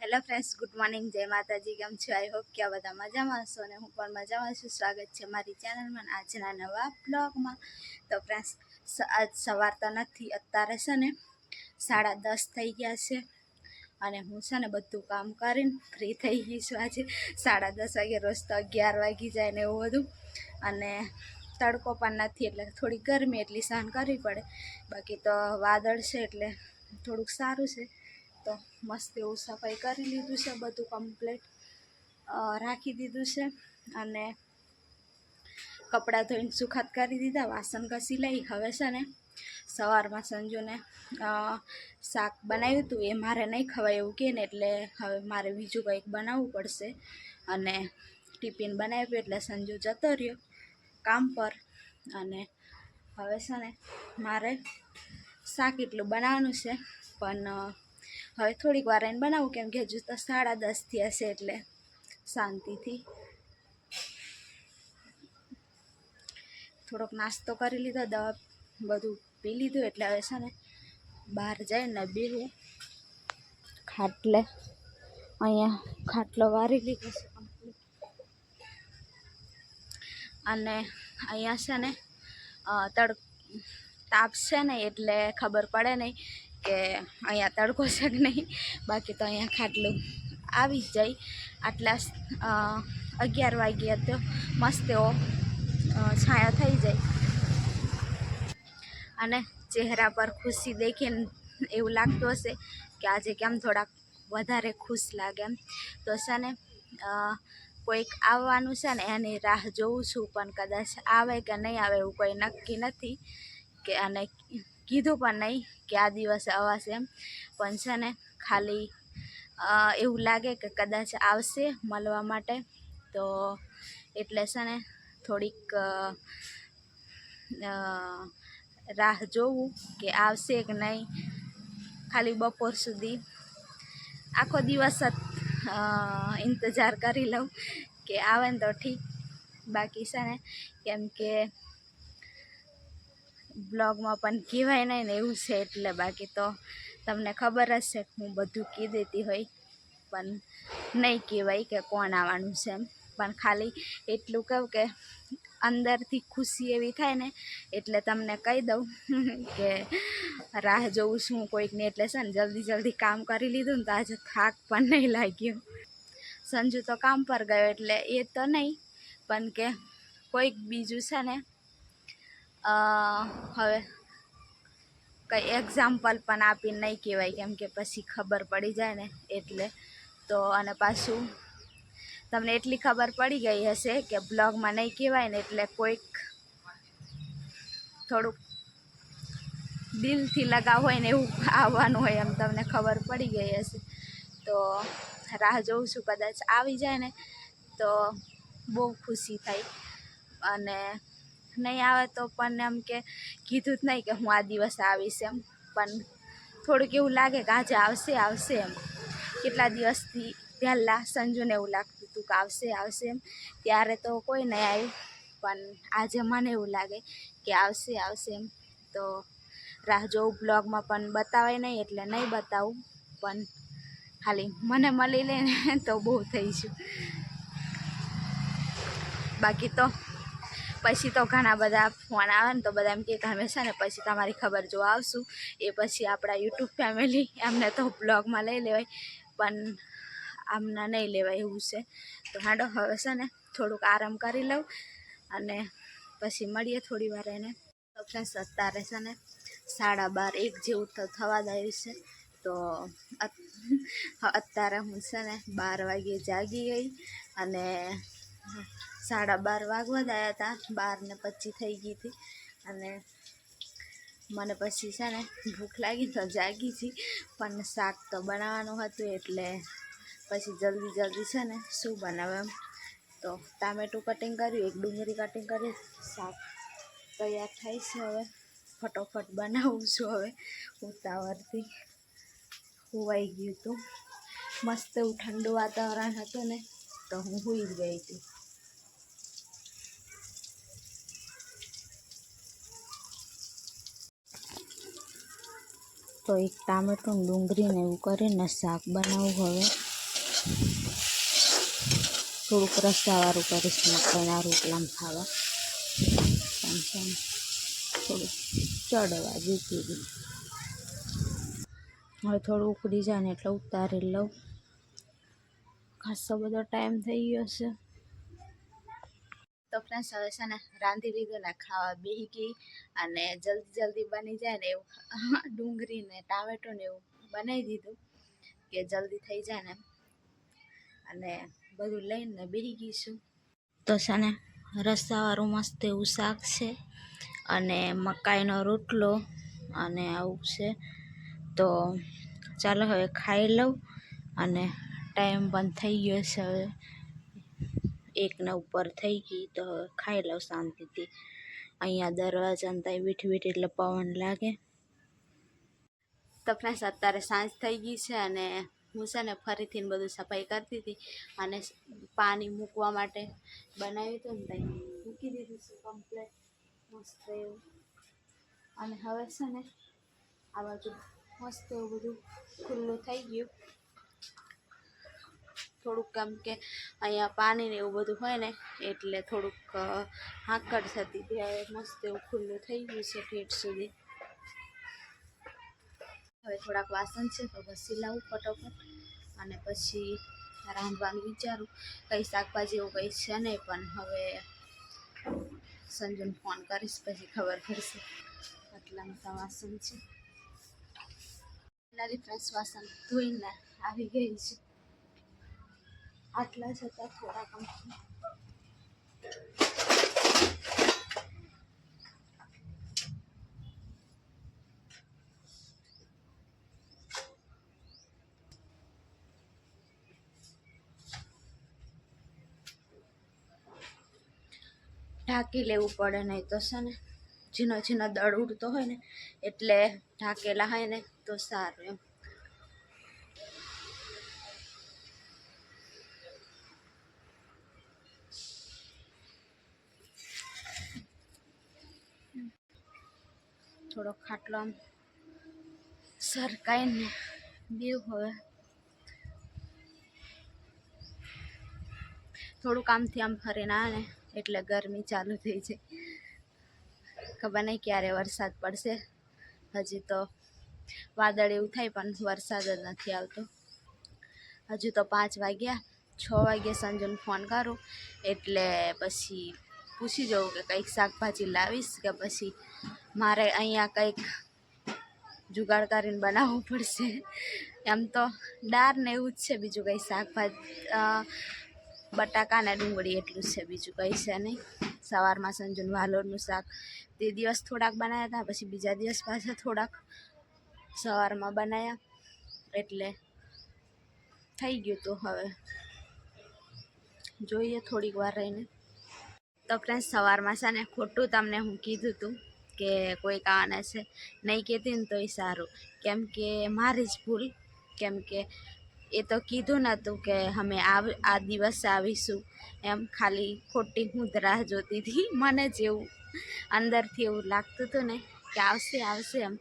Hello friends, good morning, જય માતાજી. કેમ છો? આઈ હોપ કે આ બધા મજામાં હશો અને હું પણ મજામાં છું. સ્વાગત છે મારી ચેનલમાં આજના નવા બ્લોગમાં. તો ફ્રેન્ડ્સ, આજ સવાર તો નથી, અત્યારે છે ને 10:30 થઈ ગયા છે અને હું છે ને બધું કામ કરીને ફ્રી થઈ ગઈ છું. આજે 10:30 વાગે, રોજ તો 11 વાગી જાય ને એવું બધું. અને તડકો પણ નથી એટલે થોડી ગરમી એટલી સહન કરવી પડે. બાકી તો વાદળ છે એટલે થોડુંક સારું છે. તો મસ્ત એવું સફાઈ કરી લીધું છે, બધું કમ્પ્લીટ રાખી દીધું છે અને કપડાં ધોઈને સુખાત કરી દીધા, વાસણ ઘસી લઈ. હવે છે ને સવારમાં સંજુને શાક બનાવ્યું હતું, એ મારે નહીં ખવાય એવું કહે ને, એટલે હવે મારે બીજું કંઈક બનાવવું પડશે. અને ટિફિન બનાવ્યું એટલે સંજુ જતો રહ્યો કામ પર. અને હવે છે ને મારે શાક એટલું બનાવવાનું છે, પણ હવે થોડીક વાર એને બનાવું, કેમ કે હજુ તો 10:30 હશે એટલે શાંતિથી થોડોક નાસ્તો કરી લીધો, દવા બધું પી લીધું. એટલે હવે છે ને બહાર જઈને બેહું ખાટલે. અહીંયા ખાટલો વારી લીધો છે અને અહીંયા છે ને તાપ છે ને એટલે ખબર પડે નહીં કે અહીંયા તડકો છે કે નહીં. બાકી તો અહીંયા ખાટલું આવી જ જાય. આટલા 11 વાગ્યા તો મસ્ત એવો છાંયો થઈ જાય અને ચહેરા પર ખુશી દેખીને એવું લાગતું હશે કે આજે કેમ થોડાક વધારે ખુશ લાગે એમ. તો છે ને કોઈક આવવાનું છે ને એની રાહ જોઉં છું, પણ કદાચ આવે કે નહીં આવે એવું કોઈ નક્કી નથી. કે અને કીધું પણ નહીં કે આ દિવસે અવાશે એમ. પણ છે ને ખાલી એવું લાગે કે કદાચ આવશે મળવા માટે. તો એટલે છે ને થોડીક રાહ જોવું કે આવશે કે નહીં. ખાલી બપોર સુધી આખો દિવસ જ ઇંતજાર કરી લઉં કે આવે ને તો ઠીક. બાકી છે ને કેમ કે બ્લોગમાં પણ કહેવાય નહીં ને એવું છે એટલે. બાકી તો તમને ખબર જ છે, હું બધું કહી દેતી હોય પણ નહીં કહેવાય કે કોણ આવવાનું છે એમ. પણ ખાલી એટલું કહું કે અંદરથી ખુશી એવી થાય ને એટલે તમને કહી દઉં કે રાહ જોઉં છું કોઈકને. એટલે છે ને જલ્દી કામ કરી લીધું ને તો આજે થાક પણ નહીં લાગ્યો. સંજુ તો કામ પર ગયો એટલે એ તો નહીં, પણ કે કોઈક બીજું છે ને હવે કંઈ એક્ઝામ્પલ પણ આપીને નહીં કહેવાય, કેમ કે પછી ખબર પડી જાય ને એટલે. તો અને પાછું તમને એટલી ખબર પડી ગઈ હશે કે બ્લોગમાં નહીં કહેવાય ને એટલે કોઈક થોડુંક દિલથી લગાવ હોય ને એવું આવવાનું હોય એમ તમને ખબર પડી ગઈ હશે. તો રાહ જોઉં છું, કદાચ આવી જાય ને તો બહુ ખુશી થાય. અને નહીં આવે તો પણ એમ કે કીધું જ નહીં કે હું આ દિવસે આવીશ એમ, પણ થોડુંક એવું લાગે કે આજે આવશે એમ. કેટલા દિવસથી પહેલાં સંજુને એવું લાગતું હતું કે આવશે એમ, ત્યારે તો કોઈ નહીં આવ્યું. પણ આજે મને એવું લાગે કે આવશે એમ. તો રાહ જોઉં. બ્લોગમાં પણ બતાવાય નહીં એટલે નહીં બતાવું, પણ ખાલી મને મળી લે ને તો બહુ થઈશું. બાકી તો પછી તો ઘણા બધા ફોન આવે ને તો બધા એમ કે અમે છે ને પછી તમારી ખબર જો આવશું, એ પછી આપણા યુટ્યુબ ફેમિલી એમને તો બ્લોગમાં લઈ લેવાય, પણ આમના નહીં લેવાય એવું છે. તો હાડો હવે છે ને થોડુંક આરામ કરી લઉં અને પછી મળીએ થોડી વાર એને. તો ફ્રેન્ડ્સ, અત્યારે છે ને 12:30-1 જેવું તો થવા દાયું છે. તો અત્યારે હું છે ને 12 વાગ્યે જાગી ગઈ અને 12:30 વાગવા દયા હતા, 12:25 થઈ ગઈ હતી. અને મને પછી છે ને ભૂખ લાગી તો જાગી હતી, પણ શાક તો બનાવવાનું હતું એટલે પછી જલ્દી છે ને શું બનાવે એમ. તો ટામેટું કટિંગ કર્યું, એક ડુંગળી કટિંગ કરી, શાક તૈયાર થાય છે. હવે ફટોફટ બનાવું છું. હવે ઉતાવળથી હોવાઈ ગયું હતું, મસ્ત એવું ઠંડુ વાતાવરણ હતું ને તો હું સૂઈ જ ગઈ હતી. તો એક ટામેટું ડુંગળીને એવું કરીને શાક બનાવું હવે. થોડુંક રસાવાળું કરીશ મકાઈના રોટલામાં ખાવા. થોડું ચડવા જીતી ગયું. હવે થોડું ઉકળી જાય ને એટલે ઉતારી લઉં. ખાસો બધો ટાઈમ થઈ ગયો છે. તો ફ્રેન્ડ્સ હવે છે ને રાંધી લીધું ને ખાવા બેસી ગઈ, અને જલ્દી બની જાય ને એવું ડુંગળી ને ટામેટું ને એવું બનાવી દીધું કે જલ્દી થઈ જાય ને, અને બધું લઈને બેસી ગઈશું. તો છે ને રસાવાળું મસ્ત એવું શાક છે, અને મકાઈનો રોટલો અને આવું છે. તો ચાલો હવે ખાઈ લઉં, અને ટાઈમ પણ થઈ ગયો છે, હવે 1 ઉપર થઈ ગઈ. તો હવે ખાઈ લઉં શાંતિથી. અહીંયા દરવાજાને ત્યાં વીઠી એટલે પવન લાગે. તો ફ્રેન્ડ્સ અત્યારે સાંજ થઈ ગઈ છે, અને હું છે ને ફરીથી બધું સફાઈ કરતી હતી, અને પાણી મૂકવા માટે બનાવ્યું હતું ને ત્યાં મૂકી દીધું છે કમ્પ્લેટ મસ્ત એવું. અને હવે છે ને આ બાજુ મસ્ત એવું બધું ખુલ્લું થઈ ગયું. થોડુંક કેમ કે અહીંયા પાણી ને એવું બધું હોય ને એટલે થોડુંક હાંકડ થતી હતી. હવે મસ્ત એવું ખુલ્લું થઈ ગયું છે ઠેઠ સુધી. હવે થોડાક વાસણ છે તો ઘસી લાવું ફટોફટ, અને પછી રાંધવાનું વિચારું. કંઈ શાકભાજી એવું કંઈ છે નહીં, પણ હવે સંજુને ફોન કરીશ પછી ખબર પડશે. આટલા મોટા વાસણ છે. નાની ફ્રેશ વાસણ ધોઈને આવી ગઈ છે. આટલા છતાં થોડા કમ ઢાંકી લેવું પડે, નહીં તો છે ને ઝીણો દળ ઉડતો હોય ને એટલે ઢાંકેલા હોય ને તો સારું એમ. થોડો ખાટલો આમ સરકાઈને દેવ. હવે થોડું કામથી આમ ફરીને આવે ને એટલે ગરમી ચાલુ થઈ જાય. ખબર નહીં ક્યારે વરસાદ પડશે. હજી તો વાદળ એવું થાય પણ વરસાદ જ નથી આવતો. હજુ તો 5 વાગ્યા. 6 વાગ્યે સંજુને ફોન કરું એટલે પછી પૂછી જવું કે કંઈક શાકભાજી લાવીશ કે પછી મારે અહીંયા કંઈક જુગાડ કરીને બનાવવું પડશે. એમ તો દાળ ને એવું જ છે, બીજું કંઈ શાકભાજી બટાકા ને ડુંગળી એટલું જ છે, બીજું કંઈ છે નહીં. સવારમાં સંજુન વાલોરનું શાક તે દિવસ થોડાક બનાવ્યા હતા, પછી બીજા દિવસ પાછા થોડાક સવારમાં બનાવ્યા એટલે થઈ ગયું. તો હવે જોઈએ થોડીક વાર રહીને. તો ફ્રેન્ડ્સ સવારમાં છે ને ખોટું તમને હું કીધું હતું કે કોઈ આવવાના છે, નહીં કહેતી ને તોય સારું, કેમ કે મારી જ ભૂલ. કેમ કે એ તો કીધું નહોતું કે અમે આ દિવસે આવીશું એમ. ખાલી ખોટી હું જ રાહ જોતી હતી. મને જ એવું અંદરથી એવું લાગતું હતું ને કે આવશે એમ,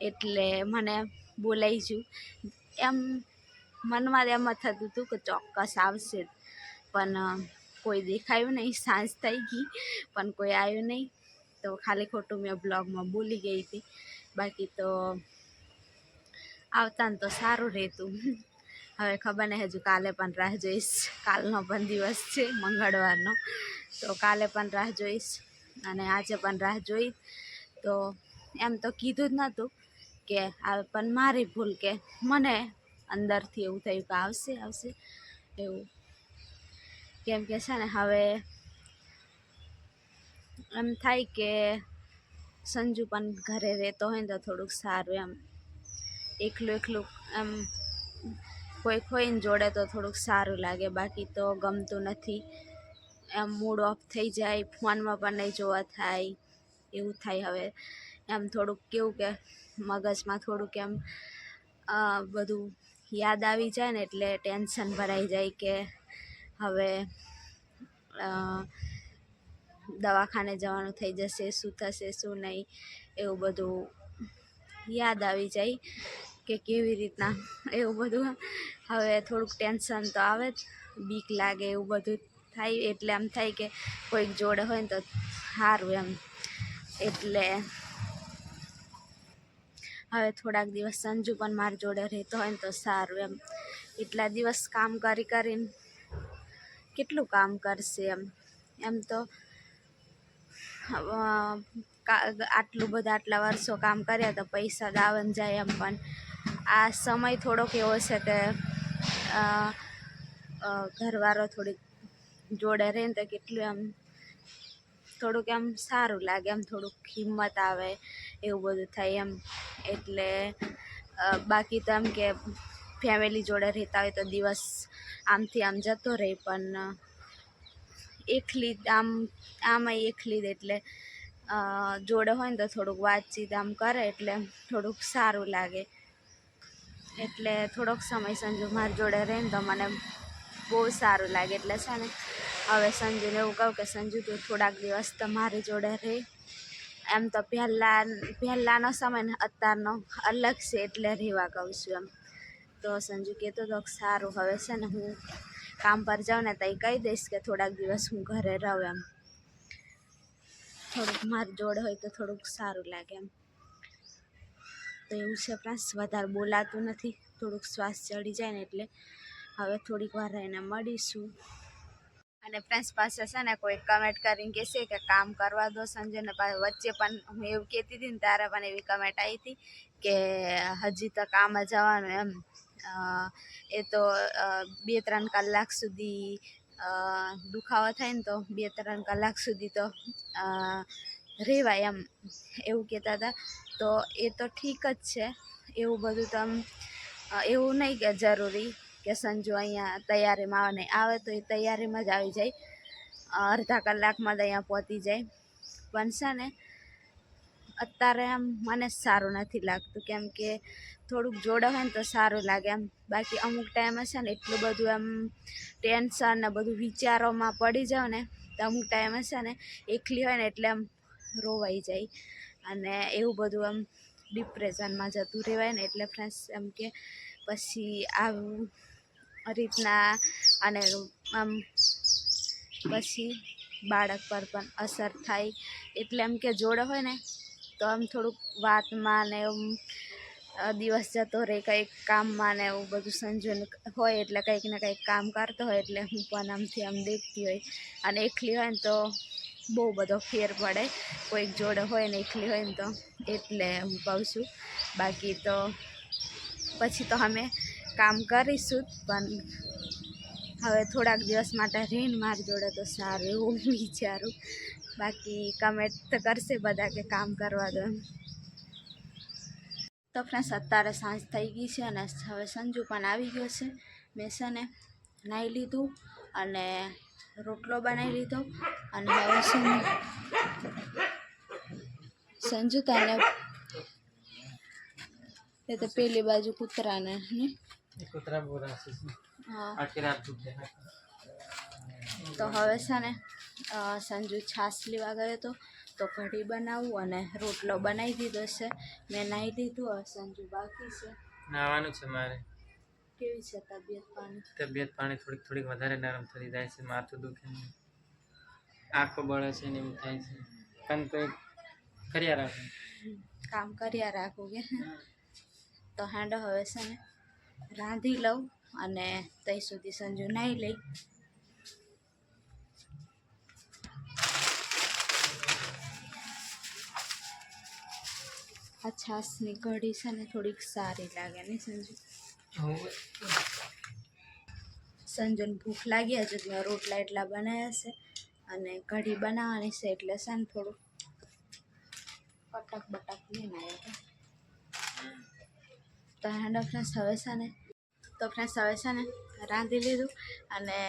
એટલે મને બોલાઈ ગયું એમ. મનમાં એમ જ થતું હતું કે ચોક્કસ આવશે, પણ કોઈ દેખાયું નહીં. સાંજ થઈ ગઈ પણ કોઈ આવ્યું નહીં. તો ખાલી ખોટું મેં બ્લોગમાં બોલી ગઈ હતી. બાકી તો આવતા ને તો સારું રહેતું. હવે ખબર નહીં, હજુ કાલે પણ રાહ જોઈશ. કાલનો પણ દિવસ છે મંગળવારનો, તો કાલે પણ રાહ જોઈશ, અને આજે પણ રાહ જોઈ. તો એમ તો કીધું જ નહોતું કે પણ મારી ભૂલ કે મને અંદરથી એવું થયું કે આવશે એવું. કેમ કે છે ને હવે એમ થાય કે સંજુ પણ ઘરે રહેતો હોય ને તો થોડુંક સારું એમ. એકલું એમ કોઈ ખોઈને જોડે તો થોડુંક સારું લાગે. બાકી તો ગમતું નથી એમ. મૂડ ઓફ થઈ જાય. ફોનમાં પણ નહીં જોવા થાય એવું થાય. હવે એમ થોડુંક કેવું કે મગજમાં થોડુંક એમ બધું યાદ આવી જાય ને એટલે ટેન્શન ભરાઈ જાય કે હવે દવાખાને જવાનું થઈ જશે, શું થશે શું નહીં, એવું બધું યાદ આવી જાય કે કેવી રીતના એવું બધું હવે થોડુંક ટેન્શન તો આવે જ, બીક લાગે એવું બધું થાય. એટલે આમ થાય કે કોઈક જોડે હોય ને તો સારું એમ. એટલે હવે થોડાક દિવસ સંજુ પણ મારી જોડે રહેતો હોય ને તો સારું એમ. એટલા દિવસ કામ કરીને કેટલું કામ કરશે એમ તો આટલા વર્ષો કામ કર્યા તો પૈસા દાવન જાય એમ. પણ આ સમય થોડોક એવો છે કે ઘરવાળો થોડીક જોડે રહે ને તો કેટલું એમ થોડુંક એમ સારું લાગે એમ, થોડુંક હિંમત આવે એવું બધું થાય એમ. એટલે બાકી તો એમ કે ફેમિલી જોડે રહેતા હોય તો દિવસ આમથી આમ જતો રહે, પણ એકલી આમાં એકલી એટલે જોડે હોય ને તો થોડુંક વાતચીત આમ કરે એટલે થોડુંક સારું લાગે. એટલે થોડોક સમય સંજુ મારી જોડે રહે ને તો મને બહુ સારું લાગે. એટલે છે ને હવે સંજુને એવું કહું કે સંજુ તું થોડાક દિવસ તો મારી જોડે રહે. એમ તો પહેલાંનો સમય ને અત્યારનો અલગ છે એટલે રહેવા કહું છું એમ. તો સંજુ કહેતો હતો સારું હવે છે ને હું કામ પર જાઉં ને તો એ કહી દઈશ કે થોડાક દિવસ હું ઘરે રહું એમ. થોડુંક મારી જોડે હોય તો થોડુંક સારું લાગે એમ. તો એવું છે ફ્રેન્ડ્સ, વધારે બોલાતું નથી, થોડુંક શ્વાસ ચડી જાય ને એટલે હવે થોડીક વાર રહીને મળીશું. અને ફ્રેન્ડ્સ પાસે છે ને કોઈ કમેન્ટ કરીને કહેશે કે કામ કરવા દો સંજયને. વચ્ચે પણ હું એવું કહેતી હતી ને ત્યારે પણ એવી કમેન્ટ આવી હતી કે હજી તો કામ જવાનું એમ. એ તો 2-3 કલાક સુધી દુખાવો થાય ને તો 2-3 કલાક સુધી તો રહેવાય એમ, એવું કહેતા હતા. તો એ તો ઠીક જ છે, એવું બધું તો આમ એવું નહીં કે જરૂરી કે સંજુ અહીંયા તૈયારીમાં આવે નહીં, આવે તો એ તૈયારીમાં જ આવી જાય, અડધા કલાકમાં જ અહીંયા પહોંચી જાય. પણ છે ને અત્યારે આમ મને સારું નથી લાગતું, કેમ કે થોડુંક જોડે હોય ને તો સારું લાગે એમ. બાકી અમુક ટાઈમે છે ને એટલું બધું એમ ટેન્શન ને બધું વિચારોમાં પડી જાવ ને તો અમુક ટાઈમે છે ને એકલી હોય ને એટલે આમ રોવાઈ જાય અને એવું બધું આમ ડિપ્રેશનમાં જતું રહેવાય ને. એટલે ફ્રેન્ડ્સ એમ કે પછી આવું રીતના અને આમ પછી બાળક પર પણ અસર થાય. એટલે એમ કે જોડે હોય ને તો આમ થોડુંક વાતમાં ને એમ દિવસ જતો રહે કંઈક કામમાં ને એવું બધું. સંજોને હોય એટલે કંઈક ને કંઈક કામ કરતો હોય એટલે હું પણ આમથી આમ દેખતી હોય. અને એકલી હોય ને તો બહુ બધો ફેર પડે, કોઈક જોડે હોય ને એકલી હોય ને તો, એટલે હું કહું છું. બાકી તો પછી તો અમે કામ કરીશું જ, પણ હવે થોડાક દિવસ માટે રહીને મારી જોડે તો સારું એવું વિચારું. બાકી કમેન્ટ તો કરશે બધા કે કામ કરવા દો એમ. તો ફ્રેન્ડ્સ અત્યારે સાંજ થઈ ગઈ છે અને હવે સંજુ પણ આવી ગયો છે. મેં છે ને નાહી લીધું અને રોટલો બનાવી લીધો અને હવે છે ને સંજુ તને એ તો પેલી બાજુ કૂતરાને કૂતરા બોરા છે. હા આખી રાત તો હવે છે ને સંજુ છાશ લેવા ગયો હતો તો કઢી બનાવું અને રોટલો બનાવી દીધો છે. મેં નાહી લીધું, હવે સંજુ બાકી છે. નાવાનું છે મારે. કેવી છે તબિયત પાણી? થોડીક વધારે નરમ થઈ જાય છે, માથું દુખે ને આંખો બળે છે ને એવું થાય છે. પણ તો કર્યા રાખું, કામ કર્યા રાખું કે તો હાંડો હવે છે ને રાંધી લઉં અને ત્યાં સુધી સંજુ નાહી લઈ. આ છાશની કઢી છે ને થોડીક સારી લાગે ને સંજુ? સંજુને ભૂખ લાગી હજુ તો રોટલા એટલા બનાવ્યા છે અને કઢી બનાવવાની છે એટલે છે ને થોડુંક પટક બટક લઈને આવ્યા તો હેન્ડ ફ્રેન્ડ્સ હવે છે ને રાંધી લીધું અને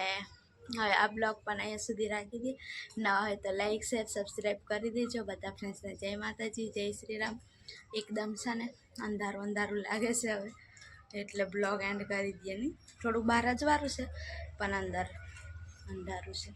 હવે આ બ્લોગ પણ અહીંયા સુધી રાખી દઈએ. નવા હોય તો લાઈક શેર સબસ્ક્રાઈબ કરી દેજો બધા ફ્રેન્ડ્સને. જય માતાજી, જય શ્રી રામ. એકદમ છે ને અંધારું લાગે છે હવે એટલે બ્લોગ એન્ડ કરી દઈએ. નહીં થોડુંક બહાર જ વારું છે પણ અંદર અંધારું છે.